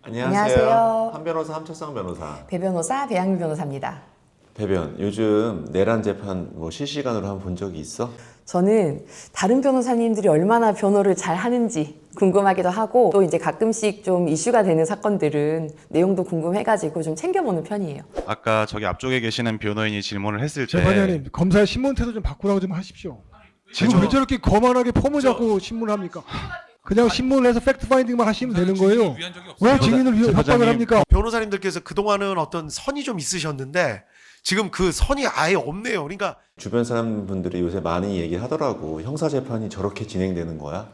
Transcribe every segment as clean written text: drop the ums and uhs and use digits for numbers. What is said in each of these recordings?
안녕하세요. 한 변호사 함철상 변호사. 배 변호사 배양미 변호사입니다. 배변, 요즘 내란 재판 실시간으로 한번 본 적이 있어? 저는 다른 변호사님들이 얼마나 변호를 잘 하는지 궁금하기도 하고 또 이제 가끔씩 좀 이슈가 되는 사건들은 내용도 궁금해가지고 좀 챙겨보는 편이에요. 아까 저기 앞쪽에 계시는 변호인이 질문을 했을 때 재판장님, 검사의 신문 태도 좀 바꾸라고 좀 하십시오. 지금 왜 저렇게 거만하게 폼을 잡고 신문을 합니까? 그냥 신문을 해서 팩트 파인딩만 하시면 되는 거예요. 왜 증인을 협박을 합니까? 변호사님들께서 그동안은 어떤 선이 좀 있으셨는데 지금 그 선이 아예 없네요. 그러니까 주변 사람분들이 요새 많이 얘기하더라고. 형사재판이 저렇게 진행되는 거야?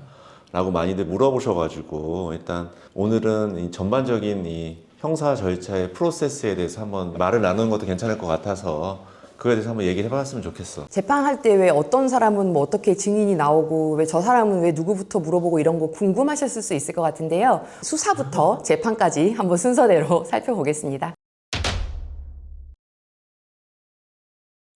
라고 많이들 물어보셔가지고 일단 오늘은 이 전반적인 이 형사 절차의 프로세스에 대해서 한번 말을 나누는 것도 괜찮을 것 같아서 그거에 대해서 한번 얘기를 해봤으면 좋겠어. 재판할 때 왜 어떤 사람은 뭐 어떻게 증인이 나오고 왜 저 사람은 왜 누구부터 물어보고 이런 거 궁금하셨을 수 있을 것 같은데요. 수사부터 재판까지 한번 순서대로 살펴보겠습니다.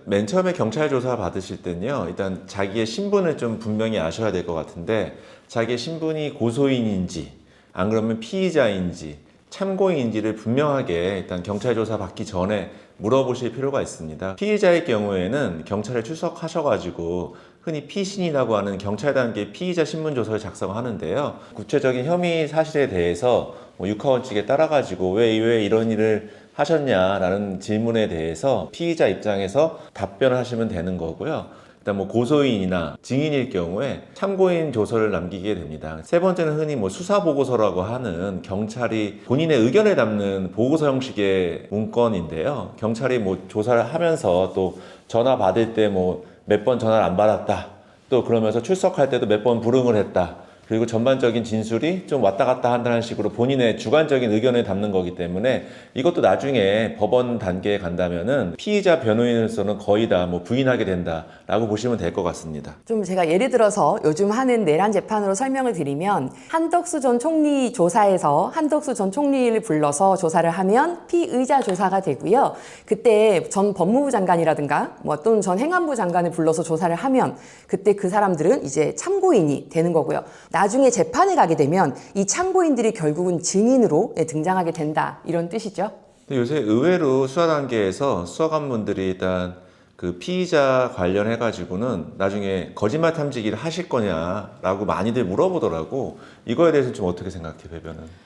맨 처음에 경찰 조사 받으실 때는요, 일단 자기의 신분을 좀 분명히 아셔야 될 것 같은데, 자기의 신분이 고소인인지, 안 그러면 피의자인지, 참고인인지를 분명하게 일단 경찰 조사 받기 전에 물어보실 필요가 있습니다. 피의자의 경우에는 경찰에 출석하셔가지고 흔히 피신이라고 하는 경찰 단계 피의자 신문조서를 작성하는데요. 구체적인 혐의 사실에 대해서 6하원칙에 따라가지고 왜 이런 일을 하셨냐라는 질문에 대해서 피의자 입장에서 답변을 하시면 되는 거고요. 일단 고소인이나 증인일 경우에 참고인 조서를 남기게 됩니다. 세 번째는 흔히 수사 보고서라고 하는 경찰이 본인의 의견을 담는 보고서 형식의 문건인데요. 경찰이 조사를 하면서 또 전화 받을 때 몇 번 전화를 안 받았다. 또 그러면서 출석할 때도 몇 번 불응을 했다. 그리고 전반적인 진술이 좀 왔다 갔다 한다는 식으로 본인의 주관적인 의견을 담는 거기 때문에 이것도 나중에 법원 단계에 간다면은 피의자 변호인으로서는 거의 다 부인하게 된다라고 보시면 될 것 같습니다. 좀 제가 예를 들어서 요즘 하는 내란 재판으로 설명을 드리면 한덕수 전 총리 조사에서 한덕수 전 총리를 불러서 조사를 하면 피의자 조사가 되고요. 그때 전 법무부 장관이라든가 또는 전 행안부 장관을 불러서 조사를 하면 그때 그 사람들은 이제 참고인이 되는 거고요. 나중에 재판에 가게 되면 이 참고인들이 결국은 증인으로 등장하게 된다. 이런 뜻이죠. 근데 요새 의외로 수사 단계에서 수사관분들이 일단 그 피의자 관련해가지고는 나중에 거짓말 탐지기를 하실 거냐라고 많이들 물어보더라고. 이거에 대해서 좀 어떻게 생각해, 배변은?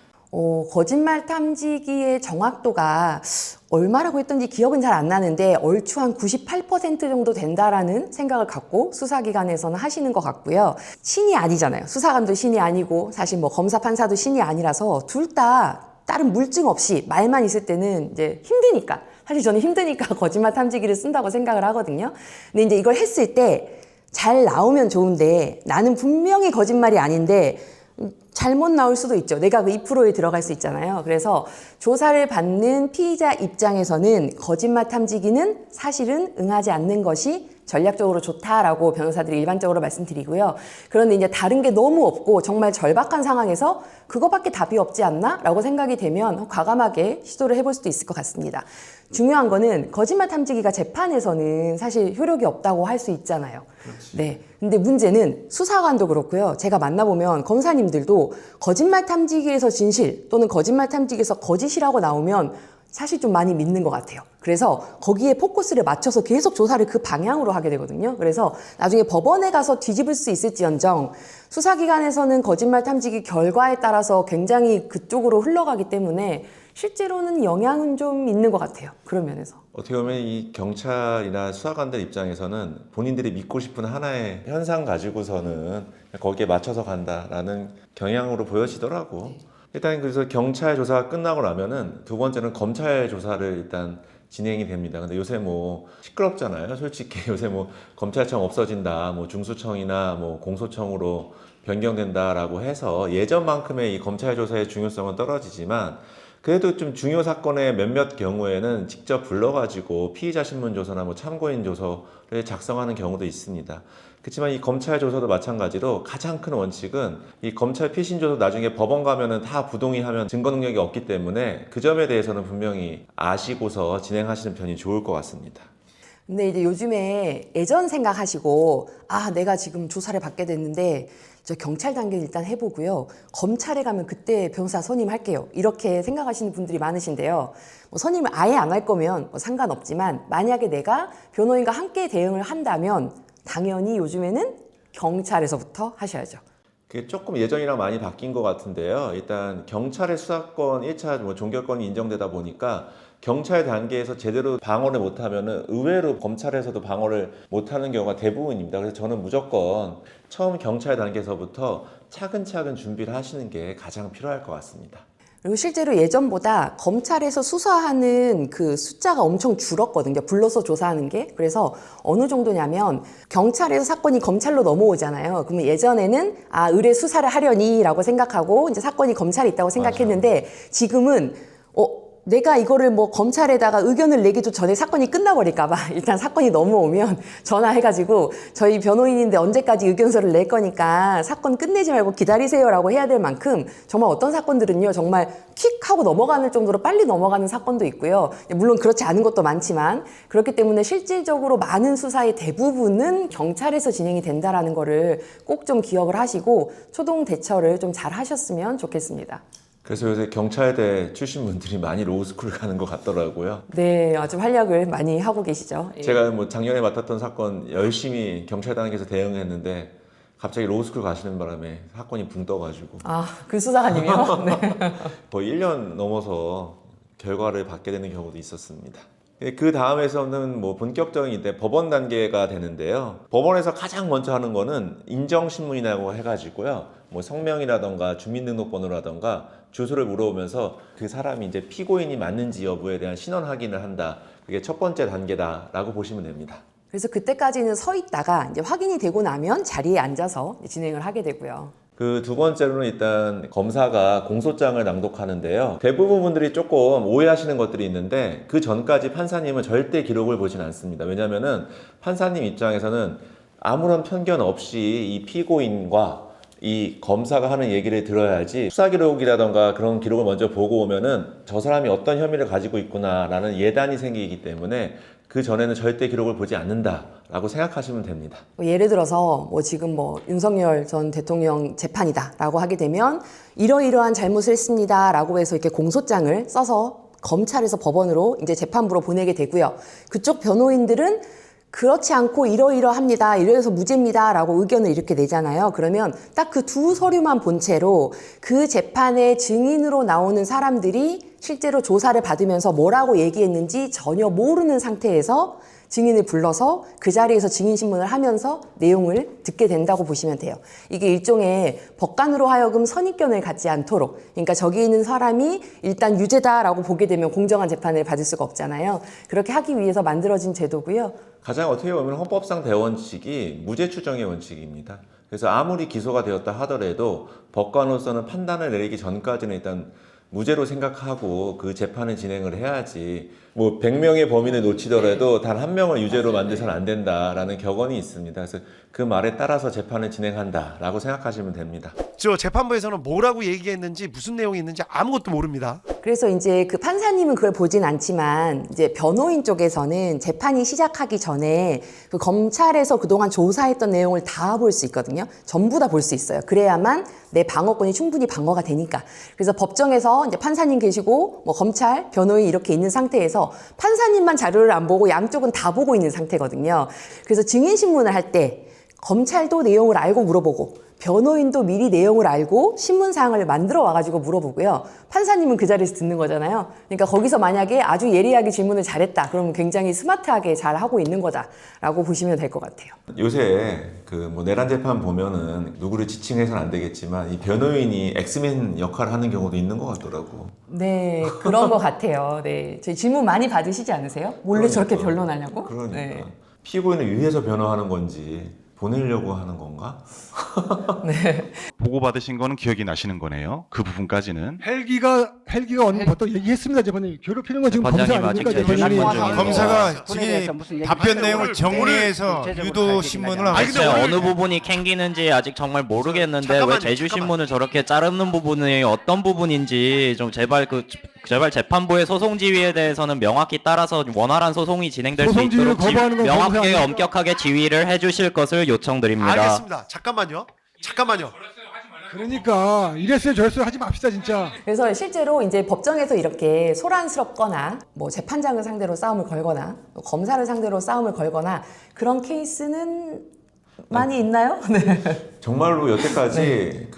거짓말 탐지기의 정확도가 얼마라고 했던지 기억은 잘 안 나는데 얼추 한 98% 정도 된다라는 생각을 갖고 수사기관에서는 하시는 것 같고요. 신이 아니잖아요. 수사관도 신이 아니고 사실 검사 판사도 신이 아니라서 둘 다 다른 물증 없이 말만 있을 때는 이제 힘드니까 사실 저는 힘드니까 거짓말 탐지기를 쓴다고 생각을 하거든요. 근데 이제 이걸 했을 때 잘 나오면 좋은데 나는 분명히 거짓말이 아닌데 잘못 나올 수도 있죠. 내가 그 2%에 들어갈 수 있잖아요. 그래서 조사를 받는 피의자 입장에서는 거짓말 탐지기는 사실은 응하지 않는 것이 전략적으로 좋다라고 변호사들이 일반적으로 말씀드리고요. 그런데 이제 다른 게 너무 없고 정말 절박한 상황에서 그거밖에 답이 없지 않나? 라고 생각이 되면 과감하게 시도를 해볼 수도 있을 것 같습니다. 중요한 거는 거짓말 탐지기가 재판에서는 사실 효력이 없다고 할 수 있잖아요. 그렇지. 네. 근데 문제는 수사관도 그렇고요. 제가 만나보면 검사님들도 거짓말 탐지기에서 진실 또는 거짓말 탐지기에서 거짓이라고 나오면 사실 좀 많이 믿는 것 같아요. 그래서 거기에 포커스를 맞춰서 계속 조사를 그 방향으로 하게 되거든요. 그래서 나중에 법원에 가서 뒤집을 수 있을지언정 수사기관에서는 거짓말 탐지기 결과에 따라서 굉장히 그쪽으로 흘러가기 때문에 실제로는 영향은 좀 있는 것 같아요. 그런 면에서. 어떻게 보면 이 경찰이나 수사관들 입장에서는 본인들이 믿고 싶은 하나의 현상 가지고서는 거기에 맞춰서 간다라는 경향으로 보여지더라고. 일단 그래서 경찰 조사가 끝나고 나면은 두 번째는 검찰 조사를 일단 진행이 됩니다. 근데 요새 시끄럽잖아요. 솔직히 요새 검찰청 없어진다, 중수청이나 공소청으로 변경된다라고 해서 예전만큼의 이 검찰 조사의 중요성은 떨어지지만 그래도 좀 중요 사건의 몇몇 경우에는 직접 불러가지고 피의자 신문 조서나 참고인 조서를 작성하는 경우도 있습니다. 그렇지만 이 검찰 조서도 마찬가지로 가장 큰 원칙은 이 검찰 피신 조서 나중에 법원 가면은 다 부동의하면 증거 능력이 없기 때문에 그 점에 대해서는 분명히 아시고서 진행하시는 편이 좋을 것 같습니다. 근데 이제 요즘에 예전 생각하시고 내가 지금 조사를 받게 됐는데 저 경찰 단계를 일단 해보고요. 검찰에 가면 그때 변호사 선임할게요. 이렇게 생각하시는 분들이 많으신데요. 뭐 선임을 아예 안 할 거면 뭐 상관없지만 만약에 내가 변호인과 함께 대응을 한다면 당연히 요즘에는 경찰에서부터 하셔야죠. 그게 조금 예전이랑 많이 바뀐 것 같은데요. 일단 경찰의 수사권 1차 뭐 종결권이 인정되다 보니까 경찰 단계에서 제대로 방어를 못하면은 의외로 검찰에서도 방어를 못하는 경우가 대부분입니다. 그래서 저는 무조건 처음 경찰 단계에서부터 차근차근 준비를 하시는 게 가장 필요할 것 같습니다. 그리고 실제로 예전보다 검찰에서 수사하는 그 숫자가 엄청 줄었거든요. 불러서 조사하는 게. 그래서 어느 정도냐면 경찰에서 사건이 검찰로 넘어오잖아요. 그러면 예전에는 의뢰 수사를 하려니 라고 생각하고 이제 사건이 검찰에 있다고 생각했는데 지금은 내가 이거를 뭐 검찰에다가 의견을 내기도 전에 사건이 끝나버릴까봐 일단 사건이 넘어오면 전화해가지고 저희 변호인인데 언제까지 의견서를 낼 거니까 사건 끝내지 말고 기다리세요라고 해야 될 만큼 정말 어떤 사건들은요 정말 퀵 하고 넘어가는 정도로 빨리 넘어가는 사건도 있고요. 물론 그렇지 않은 것도 많지만 그렇기 때문에 실질적으로 많은 수사의 대부분은 경찰에서 진행이 된다라는 거를 꼭 좀 기억을 하시고 초동 대처를 좀 잘 하셨으면 좋겠습니다. 그래서 요새 경찰대 출신 분들이 많이 로우스쿨 가는 것 같더라고요. 네, 아주 활약을 많이 하고 계시죠. 예. 제가 뭐 작년에 맡았던 사건 열심히 경찰 단계에서 대응했는데 갑자기 로우스쿨 가시는 바람에 사건이 붕 떠가지고 그 수사관님이요? 네. 거의 1년 넘어서 결과를 받게 되는 경우도 있었습니다. 그 다음에서는 뭐 본격적인 이제 법원 단계가 되는데요. 법원에서 가장 먼저 하는 거는 인정신문이라고 해가지고요. 뭐 성명이라던가 주민등록번호라던가 주소를 물어보면서 그 사람이 이제 피고인이 맞는지 여부에 대한 신원 확인을 한다. 그게 첫 번째 단계다라고 보시면 됩니다. 그래서 그때까지는 서 있다가 이제 확인이 되고 나면 자리에 앉아서 진행을 하게 되고요. 그 두 번째로는 일단 검사가 공소장을 낭독하는데요. 대부분 분들이 조금 오해하시는 것들이 있는데 그 전까지 판사님은 절대 기록을 보진 않습니다. 왜냐하면은 판사님 입장에서는 아무런 편견 없이 이 피고인과 이 검사가 하는 얘기를 들어야지 수사 기록이라던가 그런 기록을 먼저 보고 오면은 저 사람이 어떤 혐의를 가지고 있구나라는 예단이 생기기 때문에 그 전에는 절대 기록을 보지 않는다라고 생각하시면 됩니다. 예를 들어서 지금 윤석열 전 대통령 재판이다라고 하게 되면 이러이러한 잘못을 했습니다라고 해서 이렇게 공소장을 써서 검찰에서 법원으로 이제 재판부로 보내게 되고요. 그쪽 변호인들은 그렇지 않고 이러이러합니다. 이래서 무죄입니다. 라고 의견을 이렇게 내잖아요. 그러면 딱 그 두 서류만 본 채로 그 재판의 증인으로 나오는 사람들이 실제로 조사를 받으면서 뭐라고 얘기했는지 전혀 모르는 상태에서 증인을 불러서 그 자리에서 증인신문을 하면서 내용을 듣게 된다고 보시면 돼요. 이게 일종의 법관으로 하여금 선입견을 갖지 않도록, 그러니까 저기 있는 사람이 일단 유죄다라고 보게 되면 공정한 재판을 받을 수가 없잖아요. 그렇게 하기 위해서 만들어진 제도고요. 가장 어떻게 보면 헌법상 대원칙이 무죄 추정의 원칙입니다. 그래서 아무리 기소가 되었다 하더라도 법관으로서는 판단을 내리기 전까지는 일단 무죄로 생각하고 그 재판을 진행을 해야지 100명의 범인을 놓치더라도 단 한 명을 유죄로 만들어서는 안 된다라는 격언이 있습니다. 그래서 그 말에 따라서 재판을 진행한다라고 생각하시면 됩니다. 저 재판부에서는 뭐라고 얘기했는지 무슨 내용이 있는지 아무것도 모릅니다. 그래서 이제 그 판사님은 그걸 보진 않지만 이제 변호인 쪽에서는 재판이 시작하기 전에 그 검찰에서 그동안 조사했던 내용을 다 볼 수 있거든요. 전부 다 볼 수 있어요. 그래야만 내 방어권이 충분히 방어가 되니까. 그래서 법정에서 이제 판사님 계시고 검찰, 변호인 이렇게 있는 상태에서 판사님만 자료를 안 보고 양쪽은 다 보고 있는 상태거든요. 그래서 증인신문을 할 때 검찰도 내용을 알고 물어보고 변호인도 미리 내용을 알고 신문사항을 만들어 와가지고 물어보고요. 판사님은 그 자리에서 듣는 거잖아요. 그러니까 거기서 만약에 아주 예리하게 질문을 잘했다. 그러면 굉장히 스마트하게 잘 하고 있는 거다라고 보시면 될 것 같아요. 요새 내란 재판 보면은 누구를 지칭해서는 안 되겠지만 이 변호인이 엑스맨 역할을 하는 경우도 있는 것 같더라고. 네, 그런 것 같아요. 네, 저희 질문 많이 받으시지 않으세요? 몰래 저렇게 변론하냐고? 그러니까. 네. 피고인을 위해서 변호하는 건지 보내려고 하는 건가? 보고받으신 거는 기억이 나시는 거네요. 그 부분까지는. 헬기가 어떤 얘기했습니다, 재판장님. 괴롭히는 건 지금 검사 재판장님 아닙니까, 아직 재판장님? 재판 검사가 손에 대해서 무슨 지금 얘기 답변 내용을 구체적으로 정리해서 알겠긴 유도 신문을 하잖아요. 하고 글쎄요, 어느 부분이 캥기는지 아직 정말 모르겠는데 잠깐만요, 왜 제주 신문을 저렇게 자르는 부분이 어떤 부분인지 좀 제발 재판부의 소송 지휘에 대해서는 명확히 따라서 원활한 소송이 진행될 수 소송 지휘를 있도록 거부하는 건 명확하게 검사 아닙니까? 엄격하게 지휘를 해주실 것을 요청드립니다. 알겠습니다. 잠깐만요. 잠깐만요. 그러니까 이랬어요 저랬어요 하지 맙시다 진짜. 그래서 실제로 이제 법정에서 이렇게 소란스럽거나 뭐 재판장을 상대로 싸움을 걸거나 검사를 상대로 싸움을 걸거나 그런 케이스는 많이 있나요? 네. 정말로 여태까지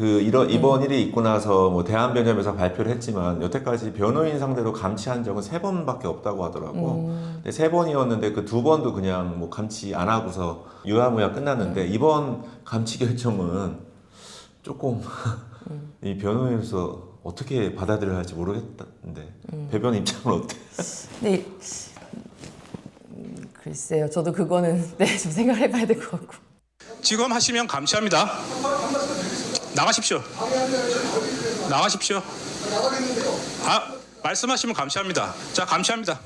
이번 일이 있고 나서 뭐 대한변협에서 발표를 했지만 여태까지 변호인 상대로 감치한 적은 3번밖에 없다고 하더라고. 근데 3번이었는데 그 2번도 그냥 뭐 감치 안 하고서 유야무야 끝났는데 이번 감치 결정은 조금 이 변호인으로서 어떻게 받아들여야 할지 모르겠는데 배변 입장은 어때? 네. 글쎄요. 저도 그거는 네, 좀 생각을 해봐야 될 것 같고. 지금 하시면 감시합니다. 나가십시오. 나가십시오. 아, 말씀하시면 감시합니다. 자, 감시합니다.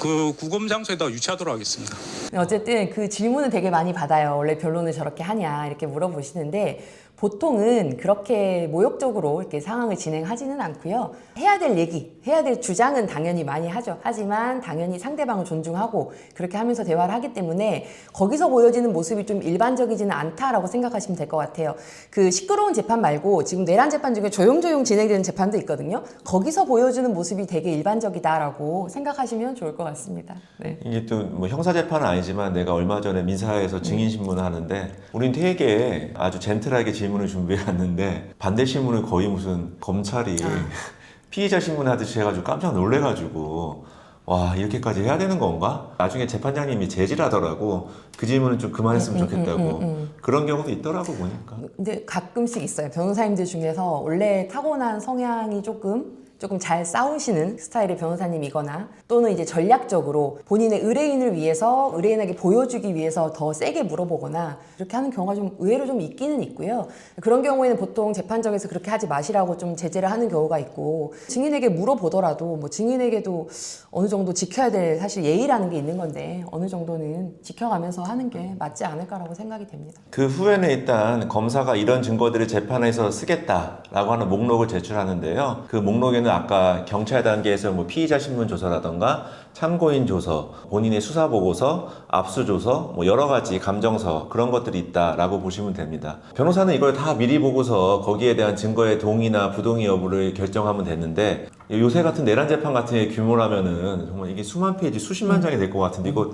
그 구금 장소에다 유치하도록 하겠습니다. 어쨌든 그 질문은 되게 많이 받아요. 원래 변론을 저렇게 하냐 이렇게 물어보시는데 보통은 그렇게 모욕적으로 이렇게 상황을 진행하지는 않고요. 해야 될 얘기, 해야 될 주장은 당연히 많이 하죠. 하지만 당연히 상대방을 존중하고 그렇게 하면서 대화를 하기 때문에 거기서 보여지는 모습이 좀 일반적이지는 않다라고 생각하시면 될 것 같아요. 그 시끄러운 재판 말고 지금 내란 재판 중에 조용조용 진행되는 재판도 있거든요. 거기서 보여주는 모습이 되게 일반적이다라고 생각하시면 좋을 것 같습니다. 네. 이게 또 뭐 형사 재판은 아니지만 내가 얼마 전에 민사에서 증인 신문을 하는데 우린 되게 아주 젠틀하게 질문을 준비해왔는데 반대 신문을 거의 무슨 검찰이 피의자 신문 하듯이 해가지고 깜짝 놀래가지고 와 이렇게까지 해야 되는 건가? 나중에 재판장님이 제지하더라고. 그 질문은 좀 그만했으면 좋겠다고. 그런 경우도 있더라고 보니까. 근데 가끔씩 있어요. 변호사님들 중에서 원래 타고난 성향이 조금 잘 싸우시는 스타일의 변호사님이거나 또는 이제 전략적으로 본인의 의뢰인을 위해서 의뢰인에게 보여주기 위해서 더 세게 물어보거나 그렇게 하는 경우가 좀 의외로 좀 있기는 있고요. 그런 경우에는 보통 재판정에서 그렇게 하지 마시라고 좀 제재를 하는 경우가 있고 증인에게 물어보더라도 뭐 증인에게도 어느 정도 지켜야 될 사실 예의라는 게 있는 건데 어느 정도는 지켜가면서 하는 게 맞지 않을까라고 생각이 됩니다. 그 후에는 일단 검사가 이런 증거들을 재판에서 쓰겠다라고 하는 목록을 제출하는데요. 그 목록에는 아까 경찰 단계에서 뭐 피의자 신문 조서라던가 참고인 조서, 본인의 수사 보고서, 압수 조서, 뭐 여러 가지 감정서 그런 것들이 있다라고 보시면 됩니다. 변호사는 이걸 다 미리 보고서 거기에 대한 증거의 동의나 부동의 여부를 결정하면 되는데 요새 같은 내란 재판 같은 게 규모라면은 정말 이게 수만 페이지, 수십만 장이 될 것 같은데 이거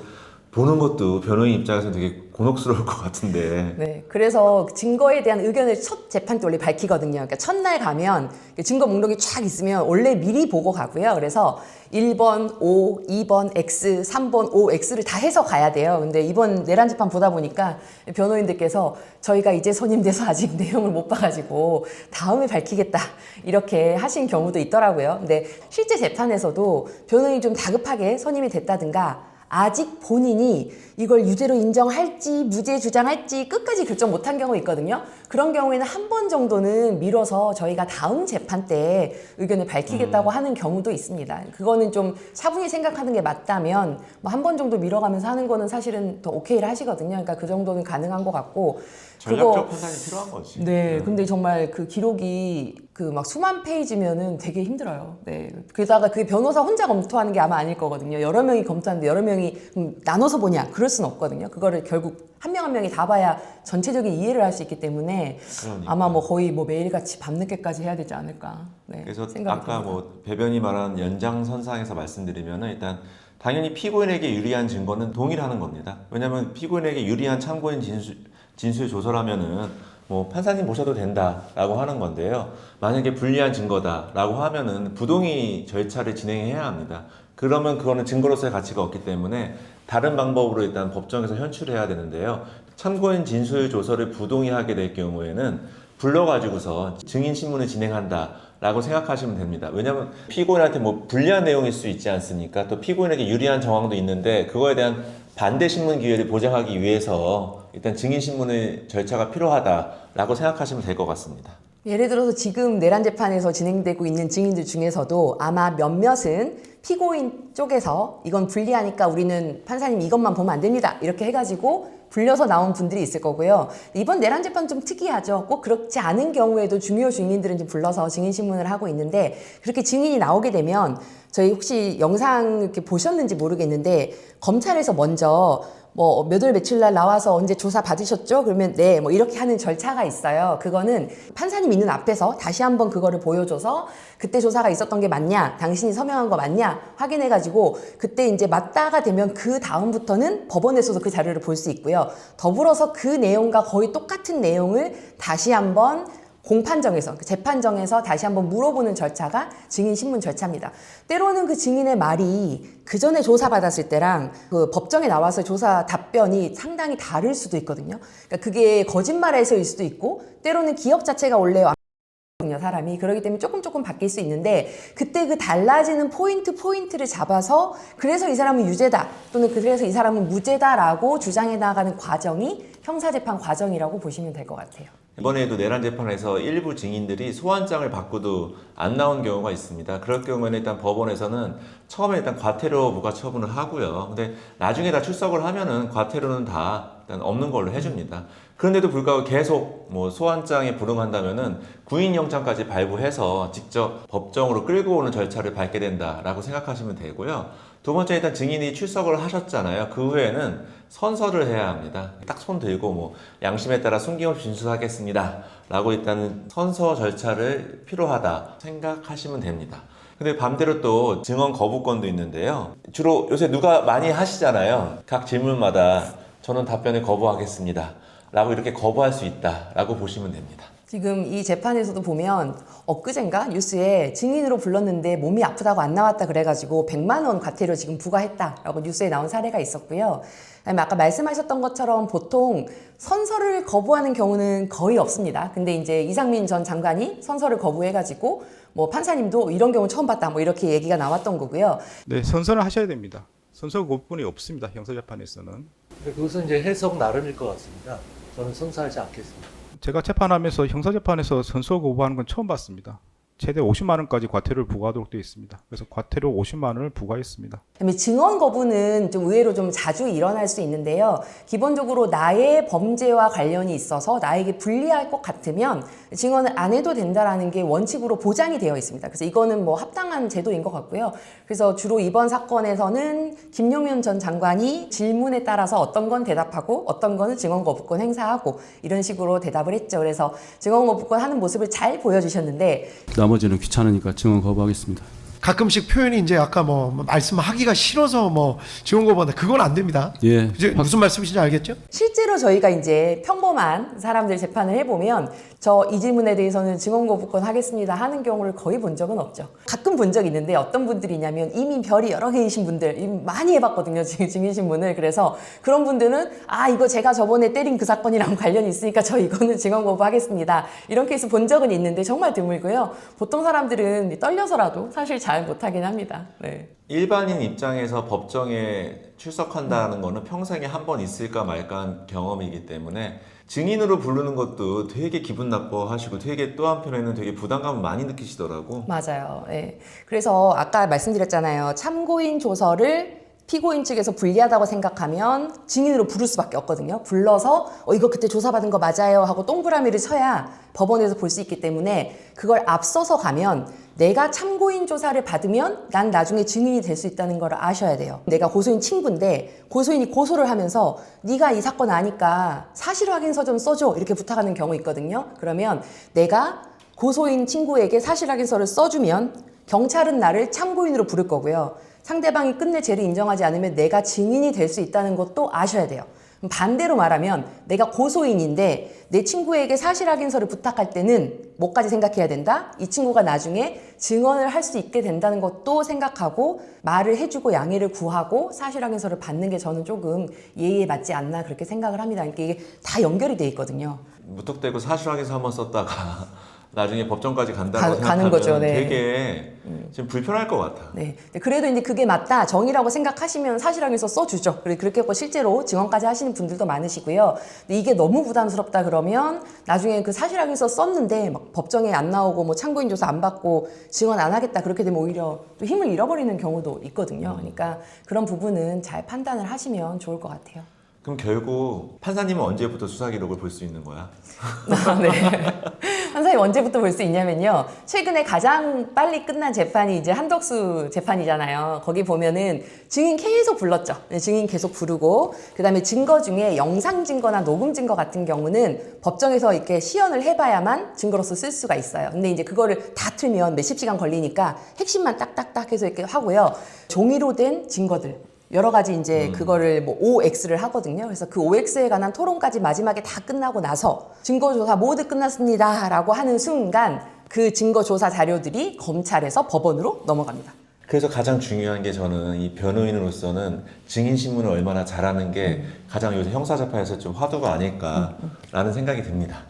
보는 것도 변호인 입장에서는 되게 곤혹스러울 것 같은데. 네, 그래서 증거에 대한 의견을 첫 재판 때 원래 밝히거든요. 그러니까 첫날 가면 증거 목록이 쫙 있으면 원래 미리 보고 가고요. 그래서 1번, 5, 2번, X, 3번, O, X를 다 해서 가야 돼요. 근데 이번 내란 재판 보다 보니까 변호인들께서 저희가 이제 선임돼서 아직 내용을 못 봐가지고 다음에 밝히겠다 이렇게 하신 경우도 있더라고요. 근데 실제 재판에서도 변호인이 좀 다급하게 선임이 됐다든가 아직 본인이 이걸 유죄로 인정할지 무죄 주장할지 끝까지 결정 못한 경우 있거든요. 그런 경우에는 한 번 정도는 미뤄서 저희가 다음 재판 때 의견을 밝히겠다고 하는 경우도 있습니다. 그거는 좀 차분히 생각하는 게 맞다면 뭐 한 번 정도 미뤄가면서 하는 거는 사실은 더 오케이를 하시거든요. 그러니까 그 정도는 가능한 것 같고 전략적 판단이 필요한 거지. 네, 근데 정말 그 기록이 그 막 수만 페이지면은 되게 힘들어요. 네. 게다가 그 변호사 혼자 검토하는 게 아마 아닐 거거든요. 여러 명이 검토하는데 여러 명이 나눠서 보냐? 그럴 수는 없거든요. 그거를 결국 한 명 한 명이 다 봐야 전체적인 이해를 할 수 있기 때문에 그러니까. 아마 뭐 거의 뭐 매일같이 밤늦게까지 해야 되지 않을까. 네, 그래서 생각이 아까 듭니다. 뭐 배변이 말한 연장선상에서 말씀드리면은 일단 당연히 피고인에게 유리한 증거는 동일하는 겁니다. 왜냐하면 피고인에게 유리한 참고인 진술 조서라면은 뭐 판사님 모셔도 된다라고 하는 건데요. 만약에 불리한 증거다라고 하면은 부동의 절차를 진행해야 합니다. 그러면 그거는 증거로서의 가치가 없기 때문에 다른 방법으로 일단 법정에서 현출해야 되는데요. 참고인 진술 조서를 부동의하게 될 경우에는 불러가지고서 증인 신문을 진행한다라고 생각하시면 됩니다. 왜냐하면 피고인한테 뭐 불리한 내용일 수 있지 않습니까? 또 피고인에게 유리한 정황도 있는데 그거에 대한 반대 신문 기회를 보장하기 위해서 일단 증인 신문의 절차가 필요하다라고 생각하시면 될 것 같습니다. 예를 들어서 지금 내란 재판에서 진행되고 있는 증인들 중에서도 아마 몇몇은 피고인 쪽에서 이건 불리하니까 우리는 판사님 이것만 보면 안 됩니다. 이렇게 해가지고 불려서 나온 분들이 있을 거고요. 이번 내란 재판 좀 특이하죠. 꼭 그렇지 않은 경우에도 중요 증인들은 좀 불러서 증인 신문을 하고 있는데 그렇게 증인이 나오게 되면 저희 혹시 영상 이렇게 보셨는지 모르겠는데 검찰에서 먼저 뭐 몇 월 며칠 날 나와서 언제 조사 받으셨죠? 그러면 네, 뭐 이렇게 하는 절차가 있어요. 그거는 판사님 있는 앞에서 다시 한번 그거를 보여줘서 그때 조사가 있었던 게 맞냐, 당신이 서명한 거 맞냐 확인해가지고 그때 이제 맞다가 되면 그 다음부터는 법원에서도 그 자료를 볼 수 있고요. 더불어서 그 내용과 거의 똑같은 내용을 다시 한번 공판정에서, 재판정에서 다시 한번 물어보는 절차가 증인신문 절차입니다. 때로는 그 증인의 말이 그 전에 조사받았을 때랑 그 법정에 나와서 조사 답변이 상당히 다를 수도 있거든요. 그러니까 그게 거짓말에서일 수도 있고, 때로는 기억 자체가 원래 사람이 그러기 때문에 조금 바뀔 수 있는데, 그때 그 달라지는 포인트를 잡아서 그래서 이 사람은 유죄다 또는 그래서 이 사람은 무죄다라고 주장해 나가는 과정이 형사재판 과정이라고 보시면 될 것 같아요. 이번에도 내란 재판에서 일부 증인들이 소환장을 받고도 안 나온 경우가 있습니다. 그럴 경우에는 일단 법원에서는 처음에 일단 과태료 부과 처분을 하고요. 근데 나중에 다 출석을 하면은 과태료는 다 일단 없는 걸로 해줍니다. 그런데도 불구하고 계속 뭐 소환장에 불응한다면은 구인영장까지 발부해서 직접 법정으로 끌고 오는 절차를 밟게 된다라고 생각하시면 되고요. 두 번째, 일단 증인이 출석을 하셨잖아요. 그 후에는 선서를 해야 합니다. 딱 손 들고 뭐 양심에 따라 숨김없이 진술하겠습니다 라고 일단은 선서 절차를 필요하다 생각하시면 됩니다. 근데 반대로 또 증언 거부권도 있는데요. 주로 요새 누가 많이 하시잖아요. 각 질문마다 저는 답변을 거부하겠습니다 라고 이렇게 거부할 수 있다 라고 보시면 됩니다. 지금 이 재판에서도 보면 엊그젠가 뉴스에 증인으로 불렀는데 몸이 아프다고 안 나왔다 그래가지고 100만 원 과태료 지금 부과했다라고 뉴스에 나온 사례가 있었고요. 그다음에 아까 말씀하셨던 것처럼 보통 선서를 거부하는 경우는 거의 없습니다. 근데 이제 이상민 전 장관이 선서를 거부해가지고 뭐 판사님도 이런 경우 처음 봤다 뭐 이렇게 얘기가 나왔던 거고요. 네, 선서는 하셔야 됩니다. 선서 거부권이 없습니다. 형사재판에서는. 그것은 이제 해석 나름일 것 같습니다. 저는 선서하지 않겠습니다. 제가 재판하면서 형사재판에서 선서 거부하는 건 처음 봤습니다. 최대 50만 원까지 과태료를 부과하도록 되어 있습니다. 그래서 과태료 50만 원을 부과했습니다. 그다음에 증언 거부는 좀 의외로 좀 자주 일어날 수 있는데요. 기본적으로 나의 범죄와 관련이 있어서 나에게 불리할 것 같으면 증언을 안 해도 된다라는 게 원칙으로 보장이 되어 있습니다. 그래서 이거는 뭐 합당한 제도인 것 같고요. 그래서 주로 이번 사건에서는 김용현 전 장관이 질문에 따라서 어떤 건 대답하고 어떤 거는 증언 거부권 행사하고 이런 식으로 대답을 했죠. 그래서 증언 거부권 하는 모습을 잘 보여주셨는데, 나머지는 귀찮으니까 증언 거부하겠습니다. 가끔씩 표현이 이제 아까 뭐 말씀하기가 싫어서 뭐 증언 거부한다. 그건 안 됩니다. 예. 이제 무슨 말씀이신지 알겠죠? 실제로 저희가 이제 평범한 사람들 재판을 해보면 저 이 질문에 대해서는 증언 거부권 하겠습니다 하는 경우를 거의 본 적은 없죠. 가끔 본 적이 있는데 어떤 분들이냐면 이미 별이 여러 개이신 분들, 이미 많이 해봤거든요, 증인신문을. 그래서 그런 분들은 아 이거 제가 저번에 때린 그 사건이랑 관련이 있으니까 저 이거는 증언 거부하겠습니다 이런 케이스 본 적은 있는데 정말 드물고요. 보통 사람들은 떨려서라도 사실 잘 못하긴 합니다. 네. 일반인 입장에서 법정에 출석한다는 거는 평생에 한 번 있을까 말까 한 경험이기 때문에 증인으로 부르는 것도 되게 기분 나빠하시고 되게 또 한편에는 되게 부담감을 많이 느끼시더라고. 맞아요. 네. 그래서 아까 말씀드렸잖아요. 참고인 조서를 피고인 측에서 불리하다고 생각하면 증인으로 부를 수밖에 없거든요. 불러서 이거 그때 조사받은 거 맞아요 하고 동그라미를 쳐야 법원에서 볼 수 있기 때문에 그걸 앞서서 가면 내가 참고인 조사를 받으면 난 나중에 증인이 될 수 있다는 걸 아셔야 돼요. 내가 고소인 친구인데 고소인이 고소를 하면서 네가 이 사건 아니까 사실확인서 좀 써줘 이렇게 부탁하는 경우 있거든요. 그러면 내가 고소인 친구에게 사실확인서를 써주면 경찰은 나를 참고인으로 부를 거고요. 상대방이 끝내 죄를 인정하지 않으면 내가 증인이 될 수 있다는 것도 아셔야 돼요. 반대로 말하면 내가 고소인인데 내 친구에게 사실확인서를 부탁할 때는 뭐까지 생각해야 된다? 이 친구가 나중에 증언을 할 수 있게 된다는 것도 생각하고 말을 해주고 양해를 구하고 사실확인서를 받는 게 저는 조금 예의에 맞지 않나 그렇게 생각을 합니다. 그러니까 이게 다 연결이 돼 있거든요. 무턱대고 사실확인서 한번 썼다가 나중에 법정까지 간다고 가는 거죠. 네. 되게 지금 불편할 것 같아. 네. 그래도 이제 그게 맞다, 정의라고 생각하시면 사실확인서 써주죠. 그렇게 했고 실제로 증언까지 하시는 분들도 많으시고요. 근데 이게 너무 부담스럽다 그러면 나중에 그 사실확인서 썼는데 막 법정에 안 나오고 뭐 참고인 조사 안 받고 증언 안 하겠다 그렇게 되면 오히려 또 힘을 잃어버리는 경우도 있거든요. 그러니까 그런 부분은 잘 판단을 하시면 좋을 것 같아요. 그럼 결국 판사님은 언제부터 수사 기록을 볼 수 있는 거야? 네. 판사님 언제부터 볼 수 있냐면요. 최근에 가장 빨리 끝난 재판이 이제 한덕수 재판이잖아요. 거기 보면은 증인 계속 불렀죠. 증인 계속 부르고, 그 다음에 증거 중에 영상 증거나 녹음 증거 같은 경우는 법정에서 이렇게 시연을 해봐야만 증거로서 쓸 수가 있어요. 근데 이제 그거를 다 틀면 몇십 시간 걸리니까 핵심만 딱딱딱 해서 이렇게 하고요. 종이로 된 증거들. 여러 가지 이제 그거를 뭐 OX를 하거든요. 그래서 그 OX에 관한 토론까지 마지막에 다 끝나고 나서 증거조사 모두 끝났습니다 라고 하는 순간 그 증거조사 자료들이 검찰에서 법원으로 넘어갑니다. 그래서 가장 중요한 게 저는 이 변호인으로서는 증인 신문을 얼마나 잘하는 게 가장 요새 형사재판에서 좀 화두가 아닐까라는 생각이 듭니다.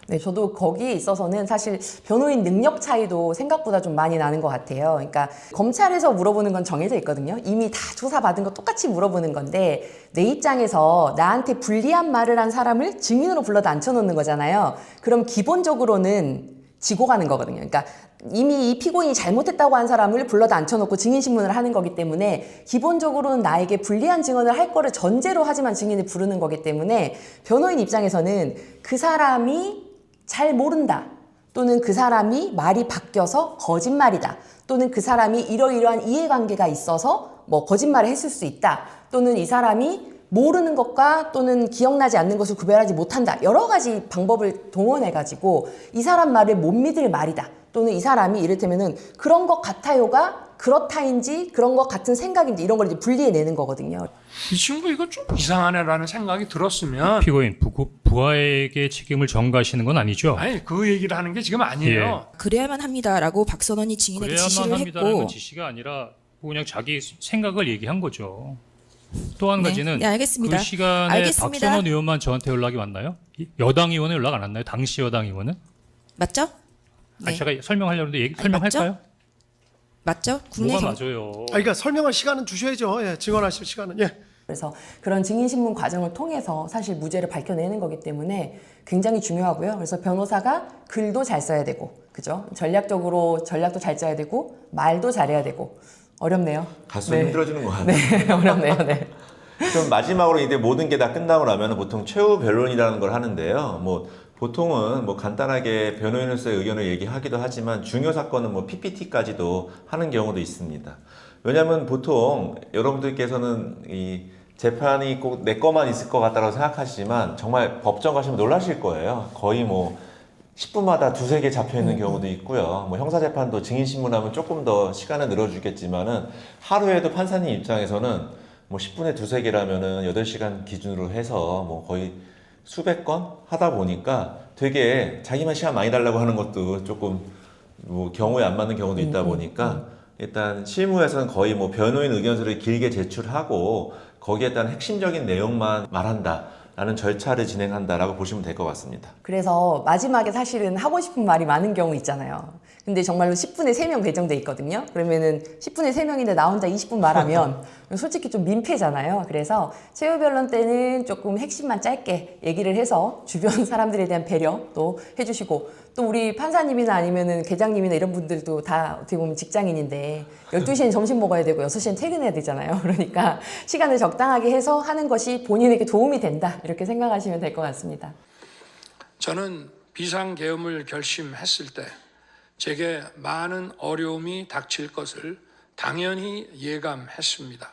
네, 저도 거기에 있어서는 사실 변호인 능력 차이도 생각보다 좀 많이 나는 것 같아요. 그러니까 검찰에서 물어보는 건 정해져 있거든요. 이미 다 조사받은 거 똑같이 물어보는 건데 내 입장에서 나한테 불리한 말을 한 사람을 증인으로 불러다 앉혀놓는 거잖아요. 그럼 기본적으로는 지고 가는 거거든요. 그러니까 이미 이 피고인이 잘못했다고 한 사람을 불러다 앉혀놓고 증인신문을 하는 거기 때문에 기본적으로는 나에게 불리한 증언을 할 거를 전제로 하지만 증인을 부르는 거기 때문에 변호인 입장에서는 그 사람이 잘 모른다, 또는 그 사람이 말이 바뀌어서 거짓말이다, 또는 그 사람이 이러이러한 이해관계가 있어서 뭐 거짓말을 했을 수 있다, 또는 이 사람이 모르는 것과 또는 기억나지 않는 것을 구별하지 못한다, 여러 가지 방법을 동원해가지고 이 사람 말을 못 믿을 말이다, 또는 이 사람이 이를테면은 그런 것 같아요가 그렇다인지 그런 것 같은 생각인지 이런 걸 이제 분리해내는 거거든요. 이 친구 이거 좀 이상하네라는 생각이 들었으면 피고인 부하에게 책임을 전가하시는 건 아니죠? 아니 그 얘기를 하는 게 지금 아니에요. 그래야만 합니다라고 박선원이 증인에게 지시를 했고 지시가 아니라 그냥 자기 생각을 얘기한 거죠. 또 한 가지는 네, 알겠습니다. 그 시간에 알겠습니다. 박선원 의원만 저한테 연락이 왔나요? 여당 의원은 연락 안 왔나요? 당시 여당 의원은? 맞죠? 아니 제가 설명하려는데 설명할까요? 맞죠? 국내 뭐가 맞아요? 그러니까 설명할 시간은 주셔야죠. 예, 증언하실 시간은. 예. 그래서 그런 증인신문 과정을 통해서 사실 무죄를 밝혀내는 거기 때문에 굉장히 중요하고요. 그래서 변호사가 글도 잘 써야 되고, 그죠? 전략도 잘 짜야 되고, 말도 잘해야 되고. 어렵네요. 갈수록 네. 힘들어지는 것 같아요. 네, 어렵네요. 네. 그럼 마지막으로 이제 모든 게 다 끝나고 나면 보통 최후 변론이라는 걸 하는데요. 뭐 보통은 뭐 간단하게 변호인으로서의 의견을 얘기하기도 하지만 중요 사건은 뭐 PPT까지도 하는 경우도 있습니다. 왜냐하면 보통 여러분들께서는 이 재판이 꼭 내 거만 있을 것 같다고 생각하시지만 정말 법정 가시면 놀라실 거예요. 거의 뭐 10분마다 두세 개 잡혀 있는 경우도 있고요. 뭐 형사재판도 증인신문하면 조금 더 시간을 늘어주겠지만은 하루에도 판사님 입장에서는 뭐 10분에 두세 개라면은 8시간 기준으로 해서 뭐 거의 수백 건 하다 보니까 되게 자기만 시간 많이 달라고 하는 것도 조금 뭐 경우에 안 맞는 경우도 있다 보니까 일단 실무에서는 거의 뭐 변호인 의견서를 길게 제출하고 거기에 따른 핵심적인 내용만 말한다 라는 절차를 진행한다라고 보시면 될 것 같습니다. 그래서 마지막에 사실은 하고 싶은 말이 많은 경우 있잖아요. 근데 정말로 10분에 3명 배정돼 있거든요. 그러면은 10분에 3명인데 나 혼자 20분 말하면 솔직히 좀 민폐잖아요. 그래서 최후 변론 때는 조금 핵심만 짧게 얘기를 해서 주변 사람들에 대한 배려도 해주시고, 또 우리 판사님이나 아니면은 계장님이나 이런 분들도 다 어떻게 보면 직장인인데 12시엔 점심 먹어야 되고 6시엔 퇴근해야 되잖아요. 그러니까 시간을 적당하게 해서 하는 것이 본인에게 도움이 된다, 이렇게 생각하시면 될 것 같습니다. 저는 비상계엄을 결심했을 때 제게 많은 어려움이 닥칠 것을 당연히 예감했습니다.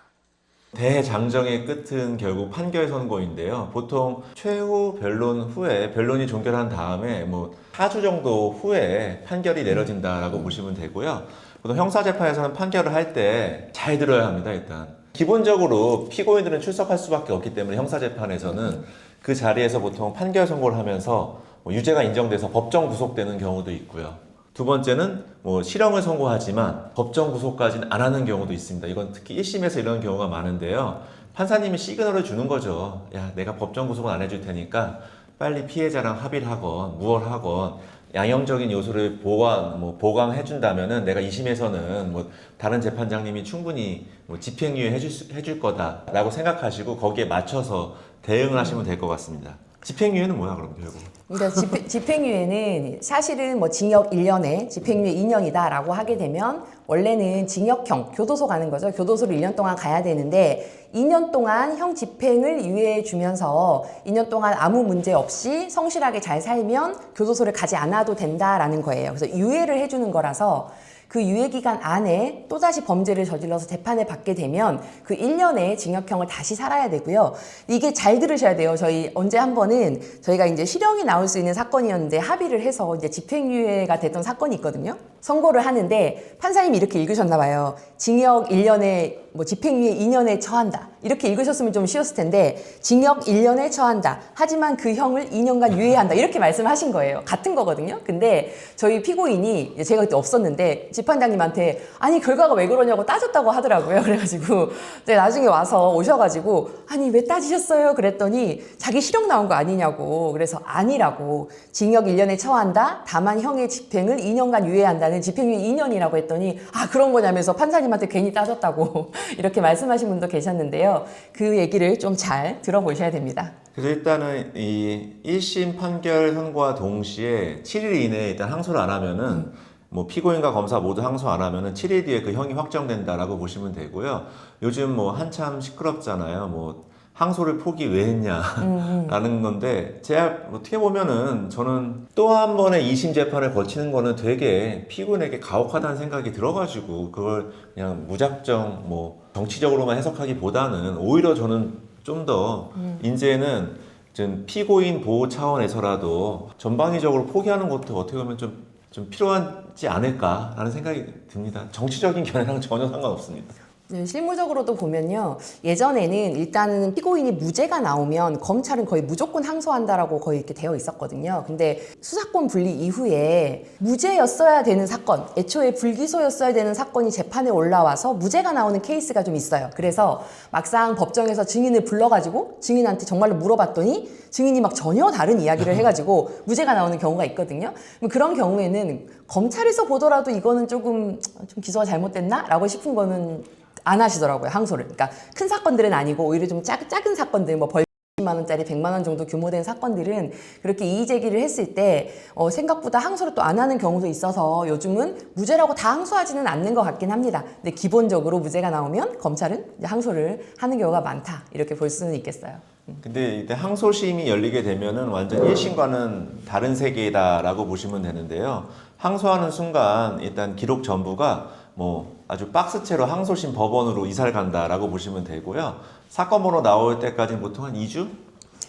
대장정의 끝은 결국 판결 선고인데요. 보통 최후 변론 후에 변론이 종결한 다음에 뭐 4주 정도 후에 판결이 내려진다라고 보시면 되고요. 보통 형사재판에서는 판결을 할 때 잘 들어야 합니다. 일단 기본적으로 피고인들은 출석할 수밖에 없기 때문에 형사재판에서는 그 자리에서 보통 판결 선고를 하면서 뭐 유죄가 인정돼서 법정 구속되는 경우도 있고요. 두 번째는 뭐 실형을 선고하지만 법정 구속까지는 안 하는 경우도 있습니다. 이건 특히 1심에서 이런 경우가 많은데요. 판사님이 시그널을 주는 거죠. 야, 내가 법정 구속은 안 해줄 테니까 빨리 피해자랑 합의를 하건 무엇을 하건 양형적인 요소를 보강해 준다면은 내가 2심에서는 뭐 다른 재판장님이 충분히 뭐 집행유예 해줄 거다라고 생각하시고 거기에 맞춰서 대응을 하시면 될 것 같습니다. 집행유예는 뭐야 그럼 결국? 그러니까 집행유예는 사실은 뭐 징역 1년에 집행유예 2년이다라고 하게 되면 원래는 징역형, 교도소 가는 거죠. 교도소를 1년 동안 가야 되는데 2년 동안 형 집행을 유예해 주면서 2년 동안 아무 문제 없이 성실하게 잘 살면 교도소를 가지 않아도 된다라는 거예요. 그래서 유예를 해주는 거라서 그 유예 기간 안에 또다시 범죄를 저질러서 재판을 받게 되면 그 1년의 징역형을 다시 살아야 되고요. 이게 잘 들으셔야 돼요. 저희 언제 한 번은 저희가 이제 실형이 나올 수 있는 사건이었는데 합의를 해서 이제 집행유예가 됐던 사건이 있거든요. 선고를 하는데 판사님이 이렇게 읽으셨나 봐요. 징역 1년에 뭐 집행유예 2년에 처한다. 이렇게 읽으셨으면 좀 쉬웠을 텐데 징역 1년에 처한다. 하지만 그 형을 2년간 유예한다. 이렇게 말씀하신 거예요. 같은 거거든요. 근데 저희 피고인이 제가 그때 없었는데 재판장님한테 아니 결과가 왜 그러냐고 따졌다고 하더라고요. 그래가지고 나중에 와서 오셔가지고 아니 왜 따지셨어요? 그랬더니 자기 실형 나온 거 아니냐고. 그래서 아니라고. 징역 1년에 처한다. 다만 형의 집행을 2년간 유예한다는 집행유예 2년이라고 했더니 아 그런 거냐면서 판사님한테 괜히 따졌다고 이렇게 말씀하신 분도 계셨는데요. 그 얘기를 좀 잘 들어보셔야 됩니다. 그래서 일단은 이 1심 판결 선고와 동시에 7일 이내에 일단 항소를 안 하면은 뭐 피고인과 검사 모두 항소 안 하면은 7일 뒤에 그 형이 확정된다라고 보시면 되고요. 요즘 뭐 한참 시끄럽잖아요. 뭐 항소를 포기 왜 했냐라는 건데 제가 어떻게 보면은 저는 또 한 번의 2심 재판을 거치는 거는 되게 피고인에게 가혹하다는 생각이 들어가지고 그걸 그냥 무작정 뭐 정치적으로만 해석하기보다는 오히려 저는 좀 더 이제는 좀 피고인 보호 차원에서라도 전방위적으로 포기하는 것도 어떻게 보면 좀 필요하지 않을까라는 생각이 듭니다. 정치적인 견해랑 전혀 상관없습니다. 네, 실무적으로도 보면요. 예전에는 일단은 피고인이 무죄가 나오면 검찰은 거의 무조건 항소한다라고 거의 이렇게 되어 있었거든요. 근데 수사권 분리 이후에 무죄였어야 되는 사건, 애초에 불기소였어야 되는 사건이 재판에 올라와서 무죄가 나오는 케이스가 좀 있어요. 그래서 막상 법정에서 증인을 불러가지고 증인한테 정말로 물어봤더니 증인이 막 전혀 다른 이야기를 해가지고 무죄가 나오는 경우가 있거든요. 그런 경우에는 검찰에서 보더라도 이거는 좀 기소가 잘못됐나? 라고 싶은 거는 안 하시더라고요, 항소를. 그러니까 큰 사건들은 아니고 오히려 좀 작은 사건들, 뭐 벌 10만 원짜리 100만 원 정도 규모된 사건들은 그렇게 이의 제기를 했을 때 생각보다 항소를 또 안 하는 경우도 있어서 요즘은 무죄라고 다 항소하지는 않는 것 같긴 합니다. 근데 기본적으로 무죄가 나오면 검찰은 이제 항소를 하는 경우가 많다. 이렇게 볼 수는 있겠어요. 근데 이때 항소심이 열리게 되면은 완전 1심과는 다른 세계다라고 보시면 되는데요. 항소하는 순간 일단 기록 전부가 뭐 아주 박스채로 항소심 법원으로 이사를 간다라고 보시면 되고요. 사건 번호 나올 때까지는 보통 한 2주?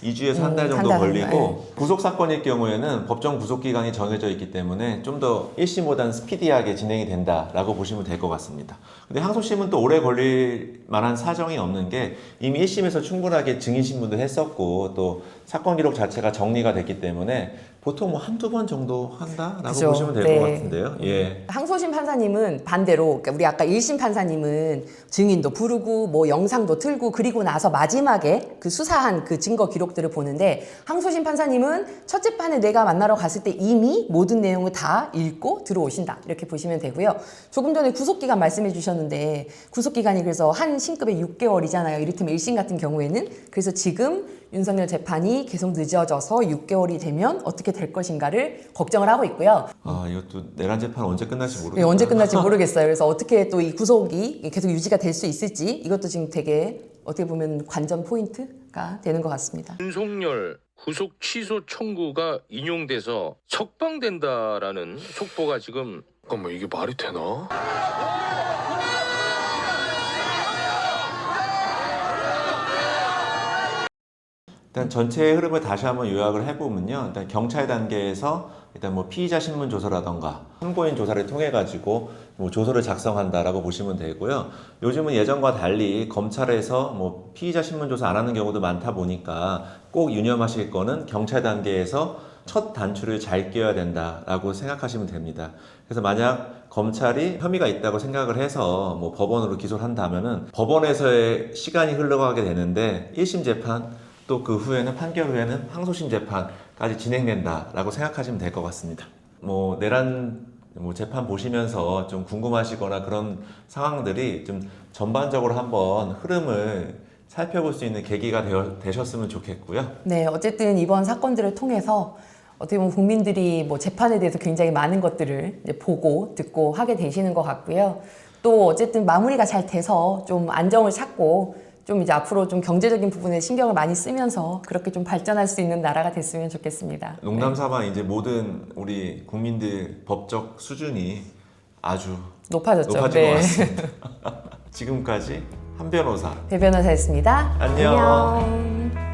2주에서 한 달 정도 걸리고 구속 사건일 경우에는 법정 구속 기간이 정해져 있기 때문에 좀 더 1심보다는 스피디하게 진행이 된다라고 보시면 될 것 같습니다. 근데 항소심은 또 오래 걸릴 만한 사정이 없는 게 이미 1심에서 충분하게 증인 신문도 했었고 또 사건 기록 자체가 정리가 됐기 때문에 보통 뭐 한두 번 정도 한다라고 그죠. 보시면 될 것 같은데요. 예. 항소심 판사님은 반대로, 그러니까 우리 아까 1심 판사님은 증인도 부르고 뭐 영상도 틀고 그리고 나서 마지막에 그 수사한 그 증거 기록들을 보는데 항소심 판사님은 첫 재판에 내가 만나러 갔을 때 이미 모든 내용을 다 읽고 들어오신다. 이렇게 보시면 되고요. 조금 전에 구속기간 말씀해 주셨는데 구속기간이 그래서 한 신급의 6개월이잖아요. 이를테면 1심 같은 경우에는. 그래서 지금 윤석열 재판이 계속 늦어져서 6개월이 되면 어떻게 될 것인가를 걱정을 하고 있고요. 아, 이것도 내란 재판 언제 끝날지 모르겠어요. 네, 언제 끝날지 모르겠어요. 그래서 어떻게 또 이 구속이 계속 유지가 될 수 있을지 이것도 지금 되게 어떻게 보면 관전 포인트가 되는 것 같습니다. 윤석열 구속 취소 청구가 인용돼서 석방된다라는 촉보가 지금 잠깐만 이게 말이 되나? 일단 전체의 흐름을 다시 한번 요약을 해보면요. 일단 경찰 단계에서 일단 뭐 피의자 신문 조서라던가 참고인 조사를 통해 가지고 뭐 조서를 작성한다라고 보시면 되고요. 요즘은 예전과 달리 검찰에서 뭐 피의자 신문 조사 안 하는 경우도 많다 보니까 꼭 유념하실 거는 경찰 단계에서 첫 단추를 잘 끼워야 된다라고 생각하시면 됩니다. 그래서 만약 검찰이 혐의가 있다고 생각을 해서 뭐 법원으로 기소를 한다면은 법원에서의 시간이 흘러가게 되는데 1심 재판 또 그 후에는 판결 후에는 항소심 재판까지 진행된다라고 생각하시면 될 것 같습니다. 뭐 내란 재판 보시면서 좀 궁금하시거나 그런 상황들이 좀 전반적으로 한번 흐름을 살펴볼 수 있는 계기가 되셨으면 좋겠고요. 네, 어쨌든 이번 사건들을 통해서 어떻게 보면 국민들이 뭐 재판에 대해서 굉장히 많은 것들을 이제 보고 듣고 하게 되시는 것 같고요. 또 어쨌든 마무리가 잘 돼서 좀 안정을 찾고 좀 이제 앞으로 좀 경제적인 부분에 신경을 많이 쓰면서 그렇게 좀 발전할 수 있는 나라가 됐으면 좋겠습니다. 농담삼아 이제 모든 우리 국민들 법적 수준이 아주 높아졌죠. 높아진 것 네. 같습니다. 지금까지 한 변호사 배 변호사였습니다. 안녕. 안녕.